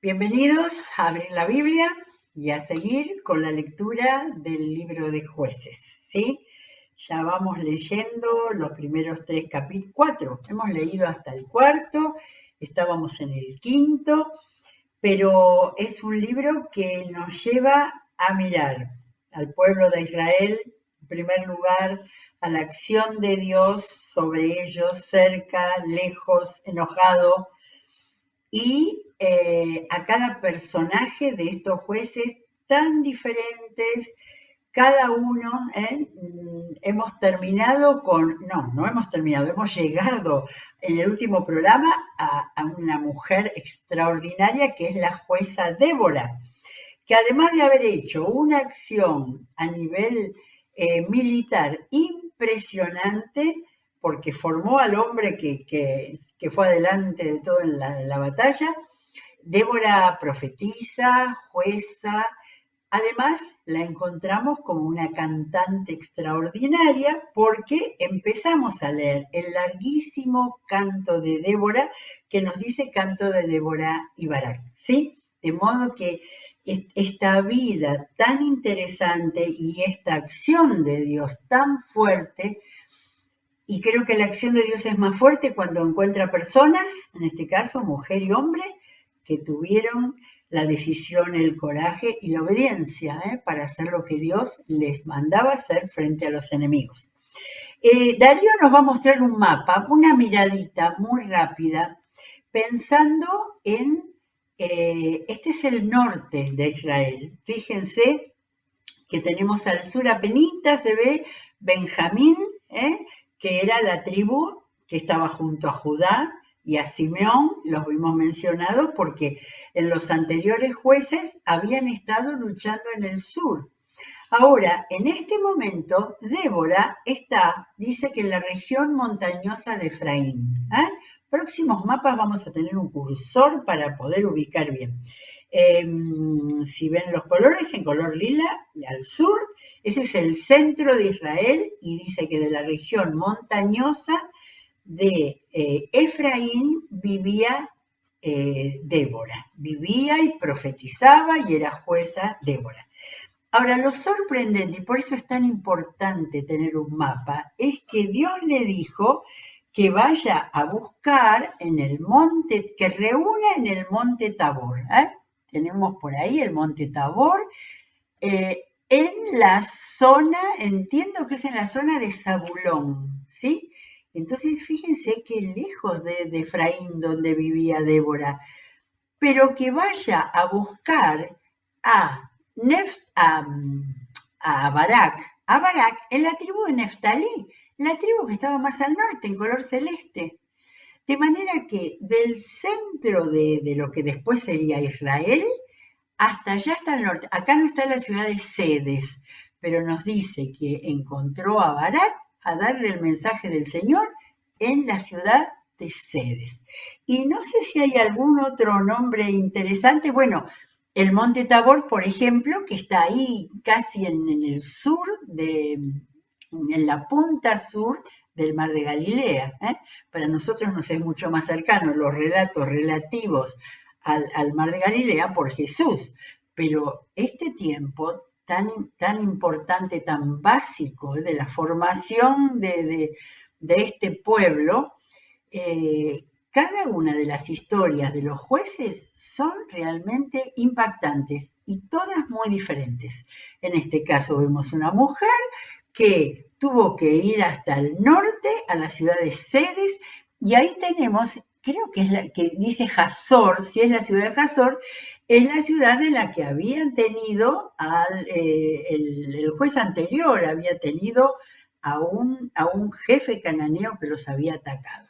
Bienvenidos a abrir la Biblia y a seguir con la lectura del libro de Jueces, ¿sí? Ya vamos leyendo los primeros 3 capítulos, 4, hemos leído hasta el cuarto, estábamos en el quinto, pero es un libro que nos lleva a mirar al pueblo de Israel, en primer lugar, a la acción de Dios sobre ellos, cerca, lejos, enojado, y a cada personaje de estos jueces tan diferentes, cada uno, hemos terminado no hemos terminado, hemos llegado en el último programa a una mujer extraordinaria que es la jueza Débora, que además de haber hecho una acción a nivel militar impresionante, porque formó al hombre que fue adelante de todo en la batalla, Débora profetiza, jueza. Además, la encontramos como una cantante extraordinaria porque empezamos a leer el larguísimo canto de Débora que nos dice canto de Débora y Barak, ¿sí? De modo que esta vida tan interesante y esta acción de Dios tan fuerte, y creo que la acción de Dios es más fuerte cuando encuentra personas, en este caso mujer y hombre, que tuvieron la decisión, el coraje y la obediencia para hacer lo que Dios les mandaba hacer frente a los enemigos. Darío nos va a mostrar un mapa, una miradita muy rápida, pensando en, este es el norte de Israel. Fíjense que tenemos al sur apenita, se ve Benjamín, que era la tribu que estaba junto a Judá y a Simeón, los vimos mencionados porque en los anteriores jueces habían estado luchando en el sur. Ahora, en este momento, Débora dice que en la región montañosa de Efraín. Próximos mapas vamos a tener un cursor para poder ubicar bien. Si ven los colores, en color lila, al sur, ese es el centro de Israel y dice que de la región montañosa de Efraín vivía Débora. Vivía y profetizaba y era jueza Débora. Ahora, lo sorprendente, y por eso es tan importante tener un mapa, es que Dios le dijo que vaya a buscar en el monte, que reúna en el monte Tabor. Tenemos por ahí el monte Tabor, en la zona, entiendo que es en la zona de Zabulón, ¿sí? Entonces, fíjense que lejos de Efraín, donde vivía Débora, pero que vaya a buscar a Barak, en la tribu de Neftalí, la tribu que estaba más al norte, en color celeste. De manera que del centro de lo que después sería Israel, hasta allá hasta el norte. Acá no está la ciudad de Sedes, pero nos dice que encontró a Barak a darle el mensaje del Señor en la ciudad de Sedes. Y no sé si hay algún otro nombre interesante. Bueno, el Monte Tabor, por ejemplo, que está ahí casi en el sur, en la punta sur del Mar de Galilea. Para nosotros nos es mucho más cercano los relatos relativos al Mar de Galilea por Jesús, pero este tiempo tan importante, tan básico de la formación de este pueblo, cada una de las historias de los jueces son realmente impactantes y todas muy diferentes. En este caso vemos una mujer que tuvo que ir hasta el norte, a la ciudad de Sedes, y ahí tenemos, creo que es la que dice Hazor, si es la ciudad de Hazor, es la ciudad en la que habían tenido el juez anterior, había tenido a un jefe cananeo que los había atacado.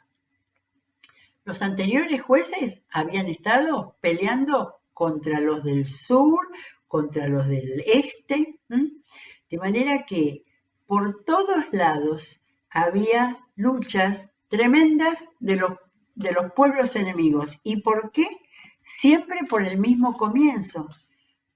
Los anteriores jueces habían estado peleando contra los del sur, contra los del este, de manera que por todos lados había luchas tremendas de los pueblos enemigos. ¿Y por qué? Siempre por el mismo comienzo,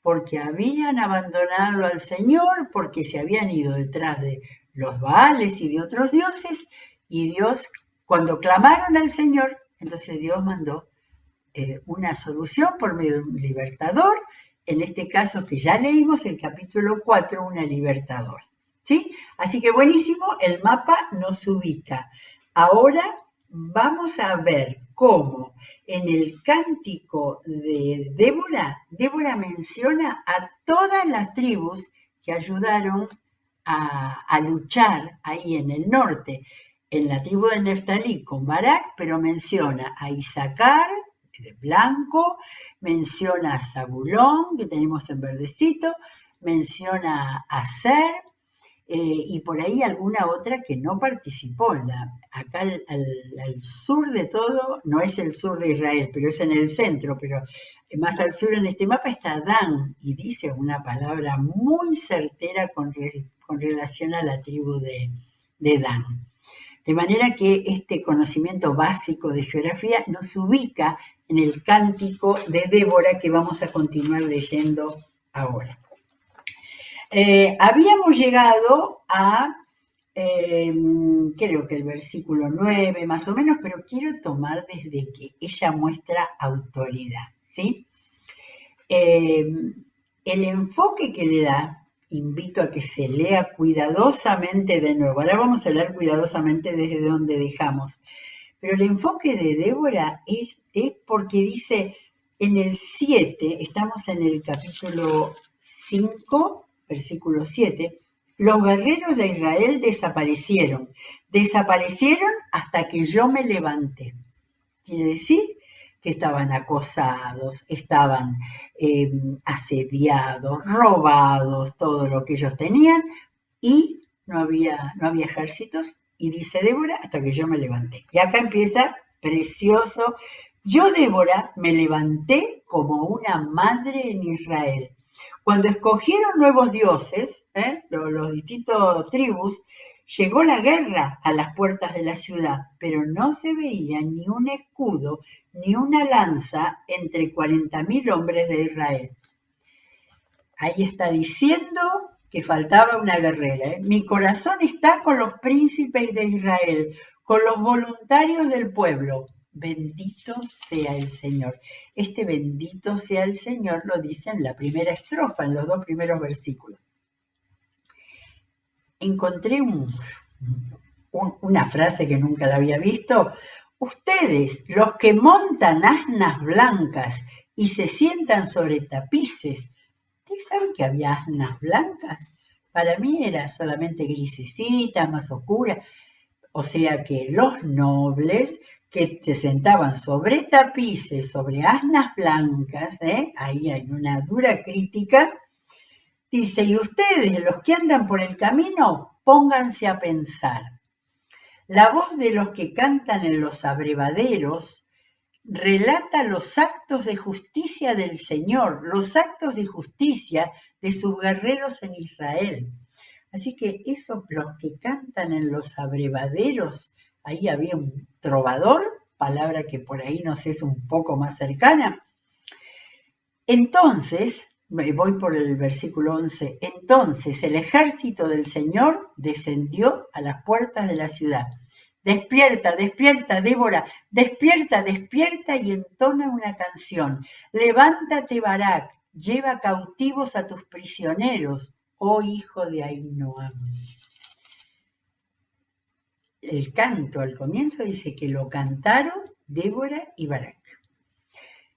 porque habían abandonado al Señor, porque se habían ido detrás de los Baales y de otros dioses, y Dios, cuando clamaron al Señor, entonces Dios mandó una solución por medio de un libertador, en este caso que ya leímos el capítulo 4, una libertadora. ¿Sí? Así que buenísimo, el mapa nos ubica. Ahora vamos a ver cómo en el cántico de Débora menciona a todas las tribus que ayudaron a luchar ahí en el norte, en la tribu de Neftalí con Barak, pero menciona a Isaacar, de blanco, menciona a Zabulón, que tenemos en verdecito, menciona a Aser, y por ahí alguna otra que no participó. Acá al sur de todo, no es el sur de Israel, pero es en el centro, pero más al sur en este mapa está Dan, y dice una palabra muy certera con relación a la tribu de Dan. De manera que este conocimiento básico de geografía nos ubica en el cántico de Débora que vamos a continuar leyendo ahora. Habíamos llegado a, creo que el versículo 9 más o menos, pero quiero tomar desde que ella muestra autoridad, ¿sí? El enfoque que le da, invito a que se lea cuidadosamente de nuevo. Ahora vamos a leer cuidadosamente desde donde dejamos. Pero el enfoque de Débora es porque dice en el 7, estamos en el capítulo 5, versículo 7, los guerreros de Israel desaparecieron hasta que yo me levanté. Quiere decir que estaban acosados, estaban asediados, robados, todo lo que ellos tenían, y no había ejércitos, y dice Débora, hasta que yo me levanté. Y acá empieza precioso. Yo, Débora, me levanté como una madre en Israel. Cuando escogieron nuevos dioses, los distintos tribus, llegó la guerra a las puertas de la ciudad, pero no se veía ni un escudo ni una lanza entre 40.000 hombres de Israel. Ahí está diciendo que faltaba una guerrera. Mi corazón está con los príncipes de Israel, con los voluntarios del pueblo. Bendito sea el Señor. Este bendito sea el Señor lo dice en la primera estrofa, en los 2 primeros versículos. Encontré una frase que nunca la había visto. Ustedes, los que montan asnas blancas y se sientan sobre tapices, ¿ustedes saben que había asnas blancas? Para mí era solamente grisecitas, más oscuras. O sea que los nobles que se sentaban sobre tapices, sobre asnas blancas, ahí hay una dura crítica, dice, y ustedes, los que andan por el camino, pónganse a pensar. La voz de los que cantan en los abrevaderos relata los actos de justicia del Señor, los actos de justicia de sus guerreros en Israel. Así que esos, los que cantan en los abrevaderos, ahí había un trovador, palabra que por ahí nos es un poco más cercana. Entonces, voy por el versículo 11, entonces el ejército del Señor descendió a las puertas de la ciudad. Despierta, despierta, Débora, despierta, despierta y entona una canción. Levántate, Barak, lleva cautivos a tus prisioneros, oh hijo de Ahinoam. El canto al comienzo dice que lo cantaron Débora y Barak.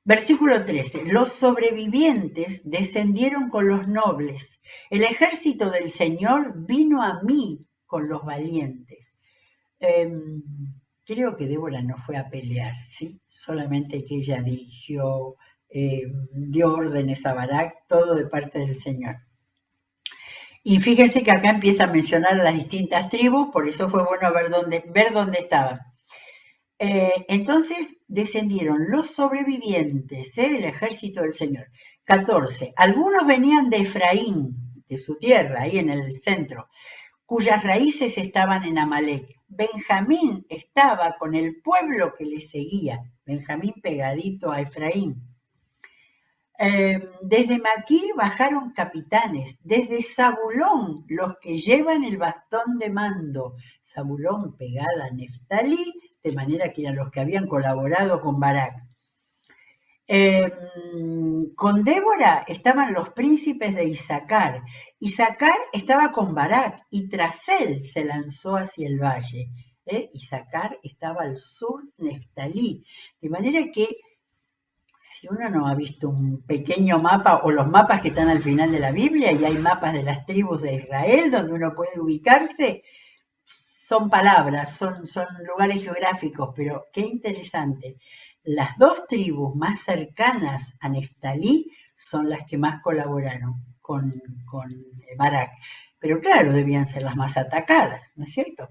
Versículo 13. Los sobrevivientes descendieron con los nobles. El ejército del Señor vino a mí con los valientes. Creo que Débora no fue a pelear, ¿sí? Solamente que ella dirigió, dio órdenes a Barak, todo de parte del Señor. Y fíjense que acá empieza a mencionar a las distintas tribus, por eso fue bueno ver dónde estaban. Entonces descendieron los sobrevivientes, el ejército del Señor. 14. Algunos venían de Efraín, de su tierra, ahí en el centro, cuyas raíces estaban en Amalek. Benjamín estaba con el pueblo que le seguía, Benjamín pegadito a Efraín. Desde Maquir bajaron capitanes, desde Zabulón los que llevan el bastón de mando, Zabulón pegada a Neftalí, de manera que eran los que habían colaborado con Barak. Con Débora estaban los príncipes de Isaacar. Isaacar estaba con Barak y tras él se lanzó hacia el valle. Isaacar estaba al sur de Neftalí. De manera que si uno no ha visto un pequeño mapa o los mapas que están al final de la Biblia y hay mapas de las tribus de Israel donde uno puede ubicarse, son palabras, son lugares geográficos, pero qué interesante. Las dos tribus más cercanas a Neftalí son las que más colaboraron con Barak. Pero claro, debían ser las más atacadas, ¿no es cierto?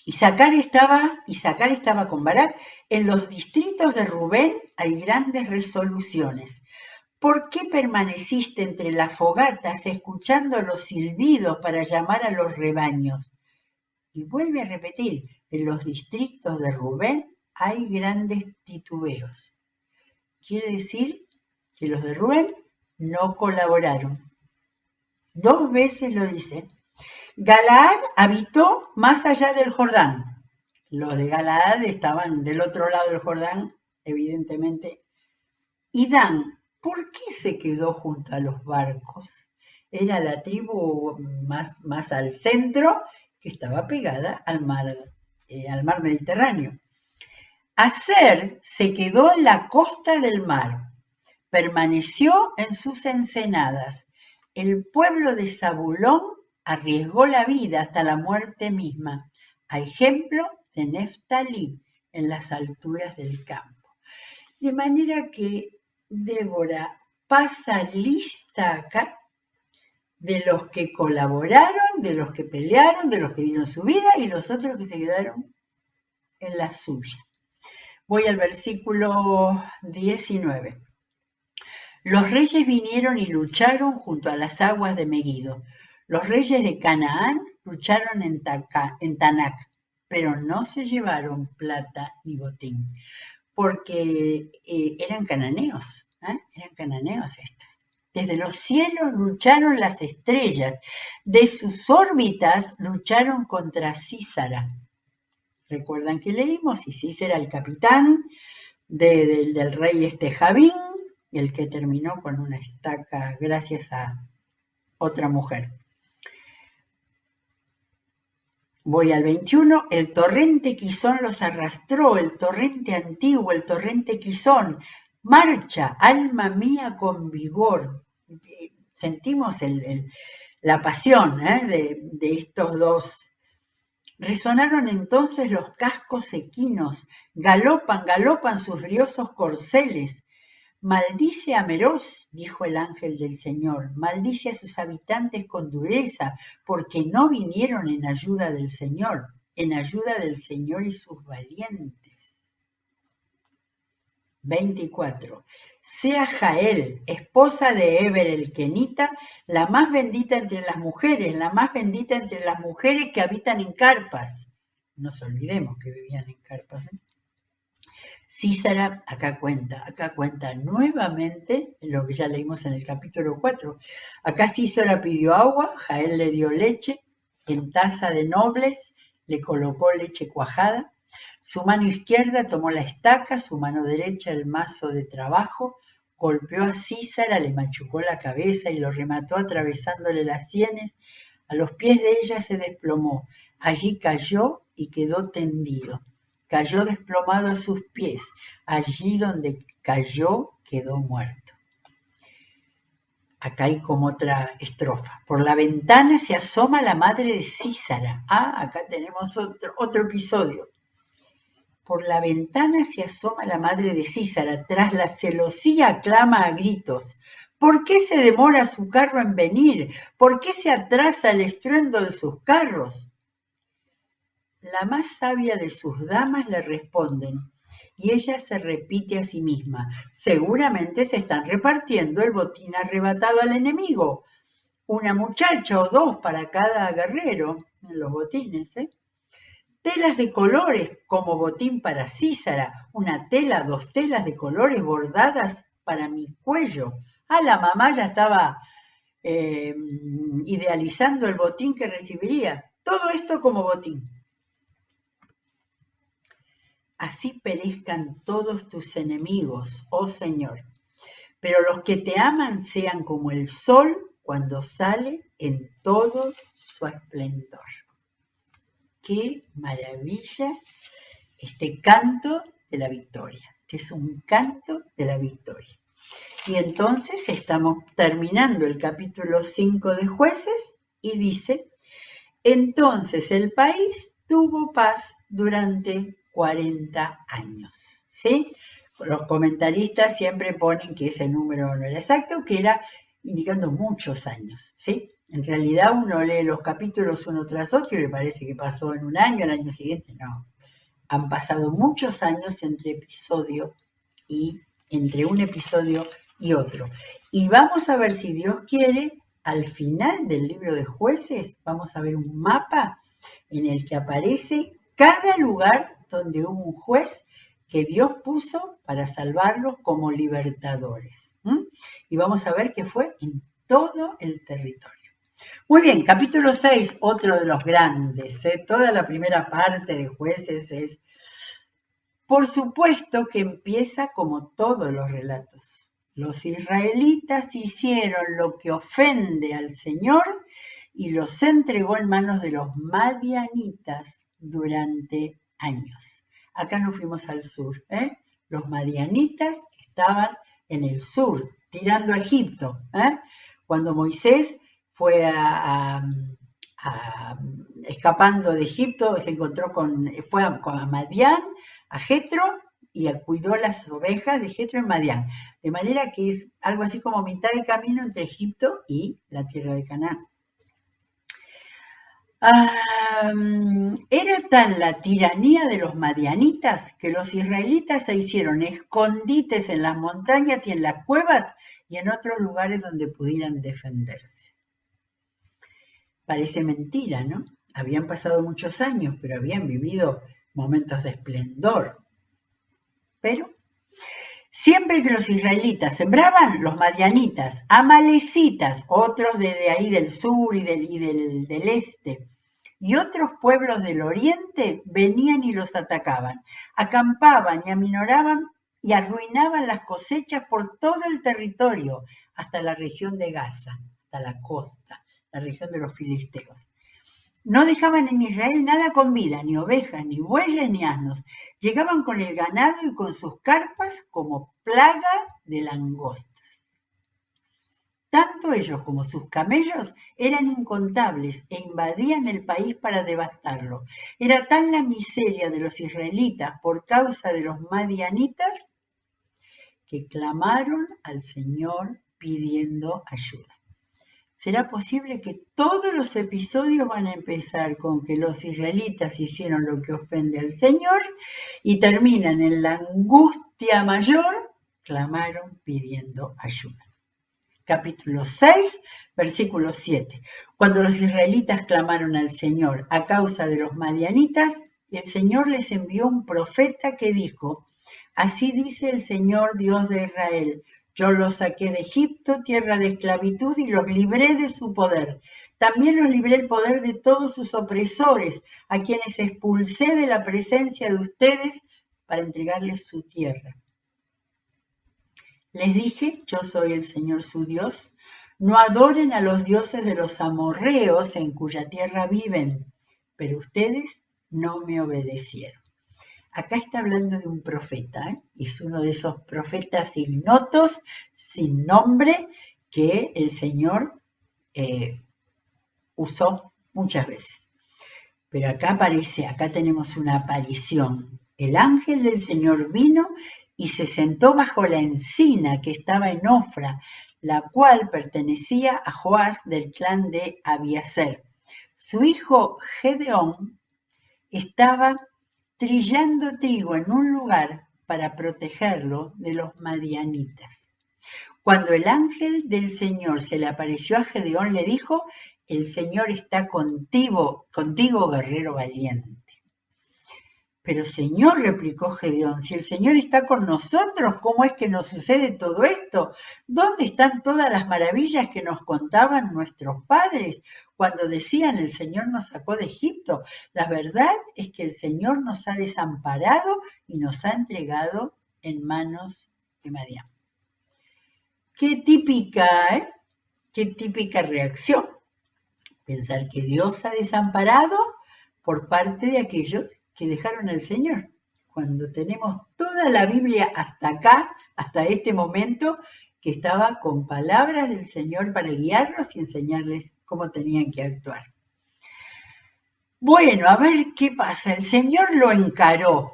Isaacar estaba con Barak. En los distritos de Rubén hay grandes resoluciones. ¿Por qué permaneciste entre las fogatas escuchando los silbidos para llamar a los rebaños? Y vuelve a repetir, en los distritos de Rubén hay grandes titubeos. Quiere decir que los de Rubén no colaboraron. 2 veces lo dice. Galaad habitó más allá del Jordán. Los de Galaad estaban del otro lado del Jordán, evidentemente. Y Dan, ¿por qué se quedó junto a los barcos? Era la tribu más al centro que estaba pegada al mar Mediterráneo. Aser se quedó en la costa del mar, permaneció en sus ensenadas. El pueblo de Zabulón arriesgó la vida hasta la muerte misma, a ejemplo de Neftalí en las alturas del campo. De manera que Débora pasa lista acá de los que colaboraron, de los que pelearon, de los que dieron su vida y los otros que se quedaron en la suya. Voy al versículo 19. Los reyes vinieron y lucharon junto a las aguas de Megiddo. Los reyes de Canaán lucharon en Tanac, pero no se llevaron plata ni botín, porque eran cananeos estos. Desde los cielos lucharon las estrellas, de sus órbitas lucharon contra Císara. Recuerdan que leímos, y Císara el capitán del rey Javín, el que terminó con una estaca gracias a otra mujer. Voy al 21. El torrente Quizón los arrastró, el torrente antiguo, el torrente Quizón. Marcha, alma mía, con vigor. Sentimos la pasión de estos dos. Resonaron entonces los cascos equinos, galopan sus riosos corceles. Maldice a Meroz, dijo el ángel del Señor, maldice a sus habitantes con dureza, porque no vinieron en ayuda del Señor y sus valientes. 24. Sea Jael, esposa de Eber el Kenita, la más bendita entre las mujeres, que habitan en carpas. No nos olvidemos que vivían en carpas. Císara, acá cuenta nuevamente lo que ya leímos en el capítulo 4. Acá Císara pidió agua, Jael le dio leche, en taza de nobles le colocó leche cuajada. Su mano izquierda tomó la estaca, su mano derecha el mazo de trabajo, golpeó a Císara, le machucó la cabeza y lo remató atravesándole las sienes. A los pies de ella se desplomó, allí cayó y quedó tendido. Cayó desplomado a sus pies, allí donde cayó quedó muerto. Acá hay como otra estrofa. Por la ventana se asoma la madre de Císara. Acá tenemos otro episodio. Por la ventana se asoma la madre de Císara, tras la celosía clama a gritos. ¿Por qué se demora su carro en venir? ¿Por qué se atrasa el estruendo de sus carros? La más sabia de sus damas le responden, y ella se repite a sí misma, seguramente se están repartiendo el botín arrebatado al enemigo. Una muchacha o dos para cada guerrero en los botines, Telas de colores como botín para Císara, una tela, 2 telas de colores bordadas para mi cuello. La mamá ya estaba idealizando el botín que recibiría. Todo esto como botín. así perezcan todos tus enemigos, oh Señor. Pero los que te aman sean como el sol cuando sale en todo su esplendor. ¡Qué maravilla este canto de la victoria! Que es un canto de la victoria. Y entonces estamos terminando el capítulo 5 de Jueces y dice: entonces el país tuvo paz durante 40 años. ¿Sí? Los comentaristas siempre ponen que ese número no era exacto, que era indicando muchos años. ¿Sí? En realidad uno lee los capítulos uno tras otro y le parece que pasó en un año, el año siguiente no. Han pasado muchos años entre un episodio y otro. Y vamos a ver, si Dios quiere, al final del libro de Jueces, vamos a ver un mapa en el que aparece cada lugar donde hubo un juez que Dios puso para salvarlos como libertadores. Y vamos a ver que fue en todo el territorio. Muy bien, capítulo 6, otro de los grandes. Toda la primera parte de Jueces es, por supuesto, que empieza como todos los relatos. Los israelitas hicieron lo que ofende al Señor y los entregó en manos de los madianitas durante años. Acá nos fuimos al sur. Los madianitas estaban en el sur, tirando a Egipto. Cuando Moisés fue escapando de Egipto, fue a Madián, a Jetro, y cuidó las ovejas de Jetro en Madián. De manera que es algo así como mitad de camino entre Egipto y la tierra de Canaán. Era tal la tiranía de los madianitas que los israelitas se hicieron escondites en las montañas y en las cuevas y en otros lugares donde pudieran defenderse. Parece mentira, ¿no? Habían pasado muchos años, pero habían vivido momentos de esplendor. Pero siempre que los israelitas sembraban, los madianitas, amalecitas, otros de ahí del sur y del este, y otros pueblos del oriente venían y los atacaban, acampaban y aminoraban y arruinaban las cosechas por todo el territorio, hasta la región de Gaza, hasta la costa, la región de los filisteos. No dejaban en Israel nada con vida, ni ovejas, ni bueyes, ni asnos. Llegaban con el ganado y con sus carpas como plaga de langostas. Tanto ellos como sus camellos eran incontables e invadían el país para devastarlo. Era tal la miseria de los israelitas por causa de los madianitas que clamaron al Señor pidiendo ayuda. ¿Será posible que todos los episodios van a empezar con que los israelitas hicieron lo que ofende al Señor y terminan en la angustia mayor? Clamaron pidiendo ayuda. Capítulo 6, versículo 7. Cuando los israelitas clamaron al Señor a causa de los madianitas, el Señor les envió un profeta que dijo: así dice el Señor Dios de Israel: yo los saqué de Egipto, tierra de esclavitud, y los libré de su poder. También los libré del poder de todos sus opresores, a quienes expulsé de la presencia de ustedes para entregarles su tierra. Les dije: yo soy el Señor su Dios. No adoren a los dioses de los amorreos en cuya tierra viven, pero ustedes no me obedecieron. Acá está hablando de un profeta, es uno de esos profetas ignotos, sin nombre, que el Señor usó muchas veces. Pero acá tenemos una aparición. El ángel del Señor vino y se sentó bajo la encina que estaba en Ofra, la cual pertenecía a Joás del clan de Abiezer. Su hijo Gedeón estaba trillando trigo en un lugar para protegerlo de los madianitas. Cuando el ángel del Señor se le apareció a Gedeón, le dijo: el Señor está contigo, guerrero valiente. Pero Señor, replicó Gedeón, si el Señor está con nosotros, ¿cómo es que nos sucede todo esto? ¿Dónde están todas las maravillas que nos contaban nuestros padres cuando decían el Señor nos sacó de Egipto? La verdad es que el Señor nos ha desamparado y nos ha entregado en manos de Madián. Qué típica, ¿eh? Qué típica reacción. Pensar que Dios ha desamparado por parte de aquellos que dejaron al Señor. Cuando tenemos toda la Biblia hasta acá, hasta este momento, que estaba con palabras del Señor para guiarlos y enseñarles cómo tenían que actuar. Bueno, a ver qué pasa. El Señor lo encaró.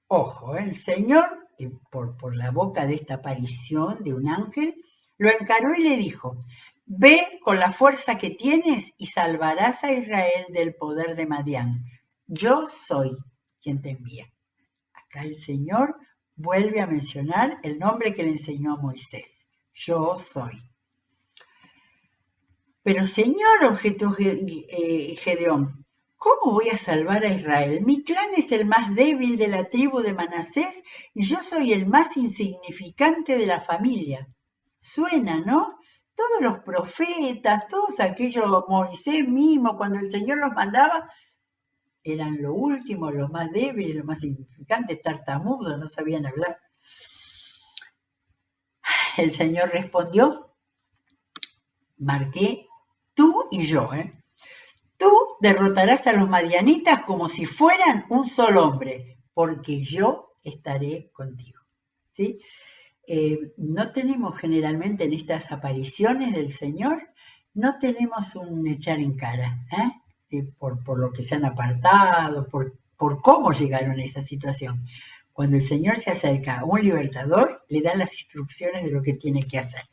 Ojo, el Señor, por la boca de esta aparición de un ángel, lo encaró y le dijo, ve con la fuerza que tienes y salvarás a Israel del poder de Madián. Yo soy quien te envía. Acá el Señor vuelve a mencionar el nombre que le enseñó a Moisés. Yo soy. Pero Señor, objetó Gedeón, ¿cómo voy a salvar a Israel? Mi clan es el más débil de la tribu de Manasés y yo soy el más insignificante de la familia. Suena, ¿no? Todos los profetas, todos aquellos, Moisés mismo, cuando el Señor los mandaba, eran lo último, los más débiles, los más insignificantes, tartamudos, no sabían hablar. El Señor respondió, marqué tú y yo, Tú derrotarás a los madianitas como si fueran un solo hombre, porque yo estaré contigo. ¿Sí? No tenemos generalmente en estas apariciones del Señor, no tenemos un echar en cara, por lo que se han apartado, por cómo llegaron a esa situación. Cuando el Señor se acerca a un libertador, le da las instrucciones de lo que tiene que hacer.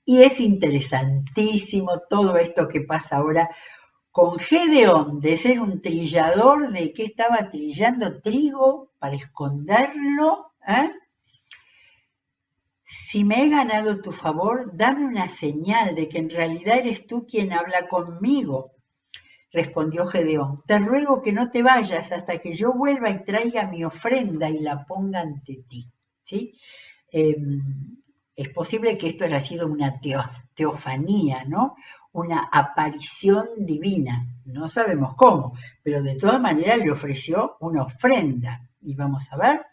Y es interesantísimo todo esto que pasa ahora con Gedeón, de ser un trillador, de que estaba trillando trigo para esconderlo. Si me he ganado tu favor, dame una señal de que en realidad eres tú quien habla conmigo. Respondió Gedeón, te ruego que no te vayas hasta que yo vuelva y traiga mi ofrenda y la ponga ante ti. ¿Sí? Es posible que esto haya sido una teofanía, ¿no? Una aparición divina. No sabemos cómo, pero de todas maneras le ofreció una ofrenda. Y vamos a ver.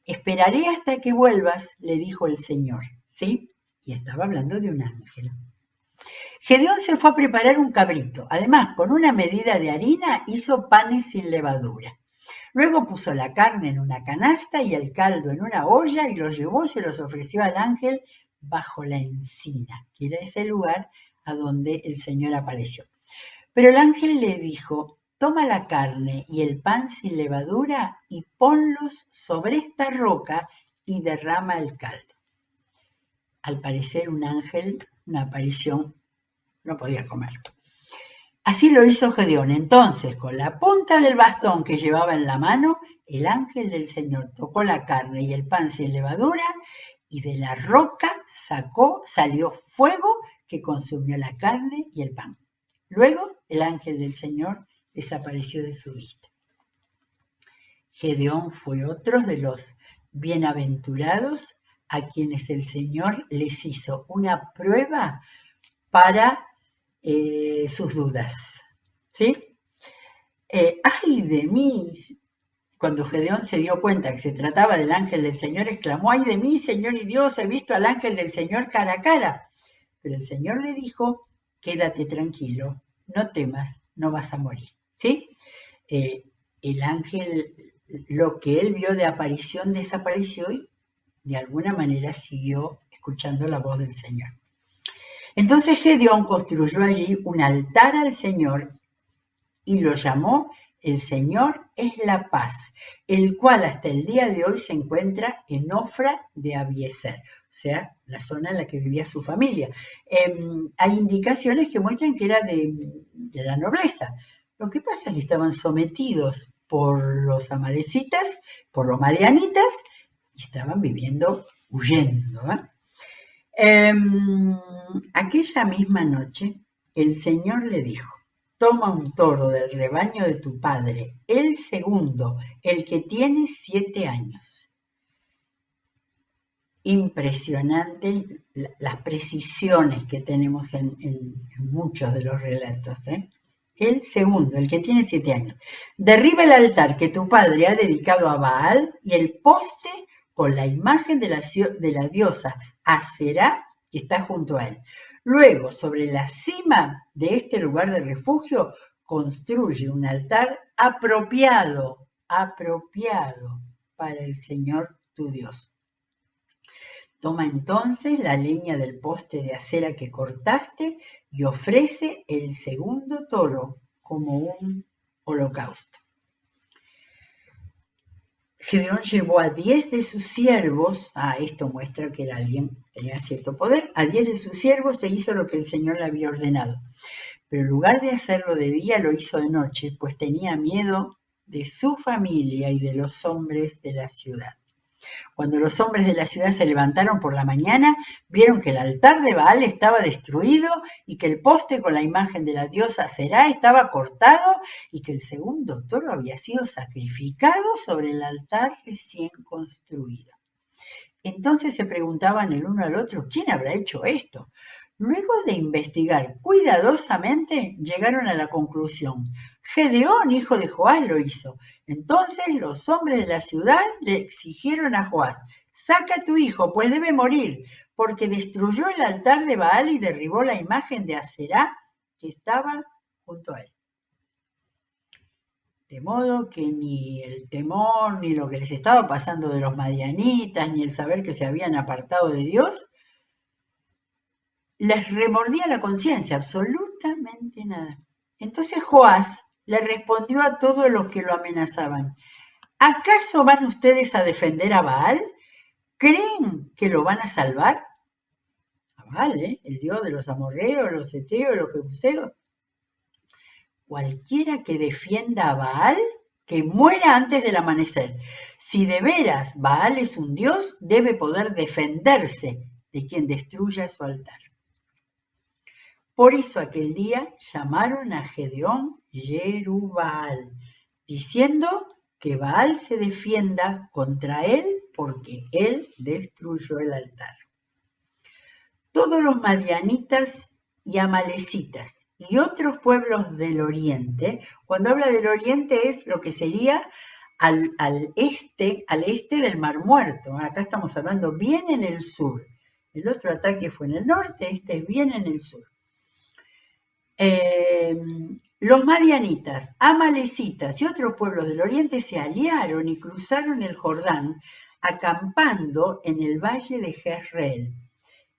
Esperaré hasta que vuelvas, le dijo el Señor. ¿Sí? Y estaba hablando de un ángel. Gedeón se fue a preparar un cabrito. Además, con una medida de harina hizo panes sin levadura. Luego puso la carne en una canasta y el caldo en una olla y los llevó y se los ofreció al ángel bajo la encina, que era ese lugar a donde el Señor apareció. Pero el ángel le dijo, toma la carne y el pan sin levadura y ponlos sobre esta roca y derrama el caldo. Al parecer un ángel, una aparición, no podía comer. Así lo hizo Gedeón. Entonces, con la punta del bastón que llevaba en la mano, el ángel del Señor tocó la carne y el pan sin levadura, y de la roca salió fuego que consumió la carne y el pan. Luego, el ángel del Señor desapareció de su vista. Gedeón fue otro de los bienaventurados a quienes el Señor les hizo una prueba para sus dudas. ¿Sí? ¡Ay de mí! Cuando Gedeón se dio cuenta que se trataba del ángel del Señor, exclamó, ¡ay de mí, Señor y Dios! He visto al ángel del Señor cara a cara. Pero el Señor le dijo, quédate tranquilo, no temas, no vas a morir. ¿Sí? El ángel, lo que él vio de aparición, desapareció y de alguna manera siguió escuchando la voz del Señor. Entonces Gedeón construyó allí un altar al Señor y lo llamó El Señor es la paz, el cual hasta el día de hoy se encuentra en Ofra de Abiezer, o sea, la zona en la que vivía su familia. Hay indicaciones que muestran que era de la nobleza. Lo que pasa es que estaban sometidos por los amalecitas, por los madianitas, y estaban viviendo, huyendo. Aquella misma noche, el Señor le dijo, toma un toro del rebaño de tu padre, el segundo, el que tiene 7 años. Impresionante las precisiones que tenemos en muchos de los relatos. El segundo, el que tiene 7 años. Derriba el altar que tu padre ha dedicado a Baal y el poste con la imagen de la diosa Aserá que está junto a él. Luego, sobre la cima de este lugar de refugio, construye un altar apropiado para el Señor tu Dios. Toma entonces la leña del poste de acera que cortaste y ofrece el segundo toro como un holocausto. Gedeón llevó a 10 de sus siervos, esto muestra que era alguien que tenía cierto poder, a 10 de sus siervos e hizo lo que el Señor le había ordenado. Pero en lugar de hacerlo de día, lo hizo de noche, pues tenía miedo de su familia y de los hombres de la ciudad. Cuando los hombres de la ciudad se levantaron por la mañana, vieron que el altar de Baal estaba destruido y que el poste con la imagen de la diosa Será estaba cortado y que el segundo toro había sido sacrificado sobre el altar recién construido. Entonces se preguntaban el uno al otro, ¿quién habrá hecho esto? Luego de investigar cuidadosamente, llegaron a la conclusión, Gedeón, hijo de Joás, lo hizo. Entonces los hombres de la ciudad le exigieron a Joás, saca a tu hijo, pues debe morir, porque destruyó el altar de Baal y derribó la imagen de Aserá que estaba junto a él. De modo que ni el temor, ni lo que les estaba pasando de los madianitas, ni el saber que se habían apartado de Dios, les remordía la conciencia, absolutamente nada. Entonces Joás le respondió a todos los que lo amenazaban, ¿acaso van ustedes a defender a Baal? ¿Creen que lo van a salvar? A Baal, el dios de los amorreos, los heteos, los jebuseos. Cualquiera que defienda a Baal, que muera antes del amanecer. Si de veras Baal es un dios, debe poder defenderse de quien destruya su altar. Por eso aquel día llamaron a Gedeón Yerubbaal, diciendo que Baal se defienda contra él porque él destruyó el altar. Todos los madianitas y amalecitas y otros pueblos del oriente, cuando habla del oriente es lo que sería al este del Mar Muerto. Acá estamos hablando bien en el sur. El otro ataque fue en el norte, este es bien en el sur. Los madianitas, amalecitas y otros pueblos del oriente se aliaron y cruzaron el Jordán, acampando en el valle de Jezreel.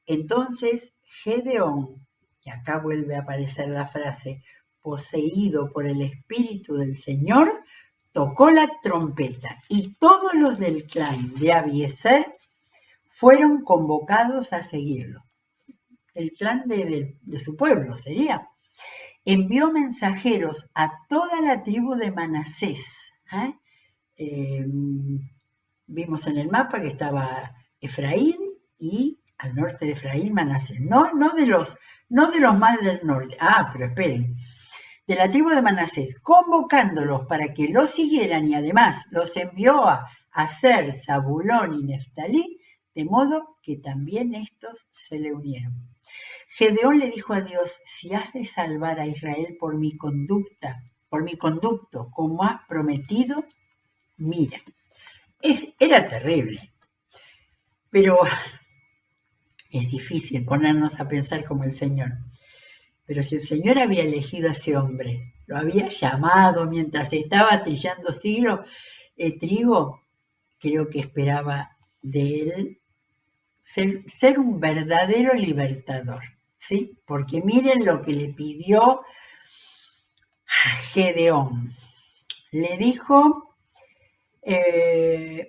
Entonces Gedeón, y acá vuelve a aparecer la frase, poseído por el Espíritu del Señor, tocó la trompeta y todos los del clan de Abiezer fueron convocados a seguirlo. El clan de su pueblo sería. Envió mensajeros a toda la tribu de Manasés. Vimos en el mapa que estaba Efraín y al norte de Efraín Manasés. No de los más del norte. Pero esperen. De la tribu de Manasés, convocándolos para que los siguieran y además los envió a Aser, Zabulón y Neftalí, de modo que también estos se le unieron. Gedeón le dijo a Dios, si has de salvar a Israel por mi conducto, como has prometido, mira. Era terrible, pero es difícil ponernos a pensar como el Señor. Pero si el Señor había elegido a ese hombre, lo había llamado mientras estaba trillando trigo, creo que esperaba de él ser un verdadero libertador. ¿Sí? Porque miren lo que le pidió Gedeón. Le dijo,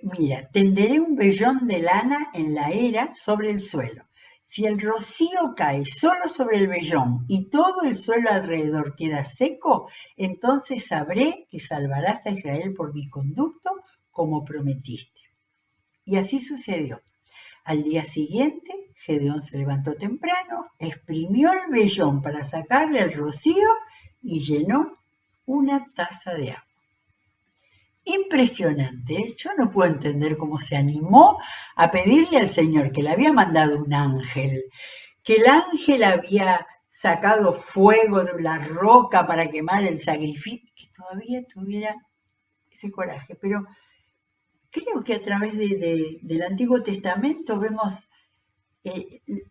mira, tenderé un vellón de lana en la era sobre el suelo. Si el rocío cae solo sobre el vellón y todo el suelo alrededor queda seco, entonces sabré que salvarás a Israel por mi conducto como prometiste. Y así sucedió. Al día siguiente, Gedeón se levantó temprano, exprimió el vellón para sacarle el rocío y llenó una taza de agua. Impresionante, ¿eh? Yo no puedo entender cómo se animó a pedirle al Señor que le había mandado un ángel, que el ángel había sacado fuego de la roca para quemar el sacrificio, que todavía tuviera ese coraje. Pero creo que a través del Antiguo Testamento vemos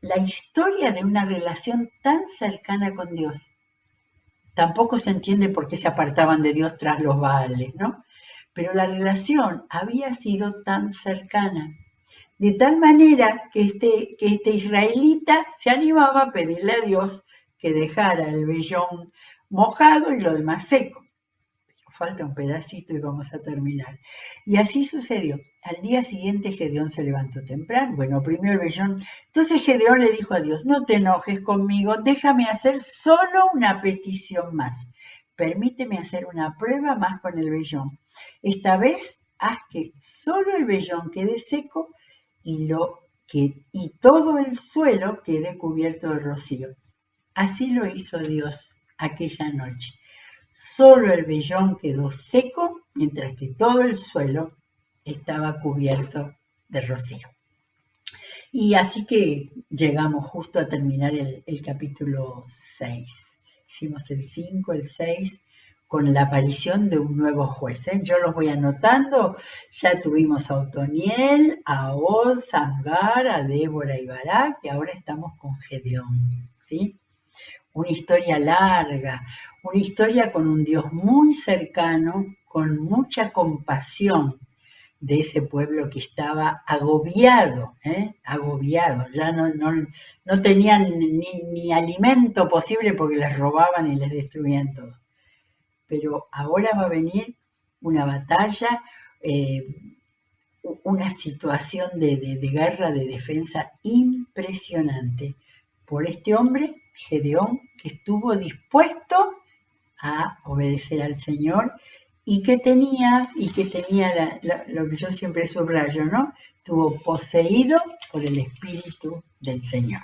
la historia de una relación tan cercana con Dios. Tampoco se entiende por qué se apartaban de Dios tras los Baales, ¿no? Pero la relación había sido tan cercana, de tal manera que este israelita se animaba a pedirle a Dios que dejara el vellón mojado y lo demás seco. Falta un pedacito y vamos a terminar. Y así sucedió. Al día siguiente Gedeón se levantó temprano, bueno, oprimió el vellón. Entonces Gedeón le dijo a Dios, no te enojes conmigo, déjame hacer solo una petición más. Permíteme hacer una prueba más con el vellón. Esta vez haz que solo el vellón quede seco y todo el suelo quede cubierto de rocío. Así lo hizo Dios aquella noche. Solo el vellón quedó seco, mientras que todo el suelo estaba cubierto de rocío. Y así que llegamos justo a terminar el capítulo 6. Hicimos el 5, el 6, con la aparición de un nuevo juez. Yo los voy anotando. Ya tuvimos a Otoniel, a Oz, a Amgar, a Débora y Barak, y ahora estamos con Gedeón, ¿sí? Una historia larga, una historia con un Dios muy cercano, con mucha compasión de ese pueblo que estaba agobiado, agobiado, ya no tenían ni alimento posible porque les robaban y les destruían todo. Pero ahora va a venir una batalla, una situación de guerra, de defensa impresionante por este hombre, Gedeón, que estuvo dispuesto a obedecer al Señor y que tenía lo que yo siempre subrayo, ¿no? Estuvo poseído por el Espíritu del Señor.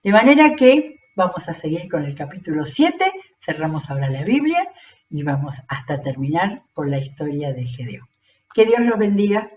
De manera que vamos a seguir con el capítulo 7, cerramos ahora la Biblia y vamos hasta terminar con la historia de Gedeón. Que Dios los bendiga.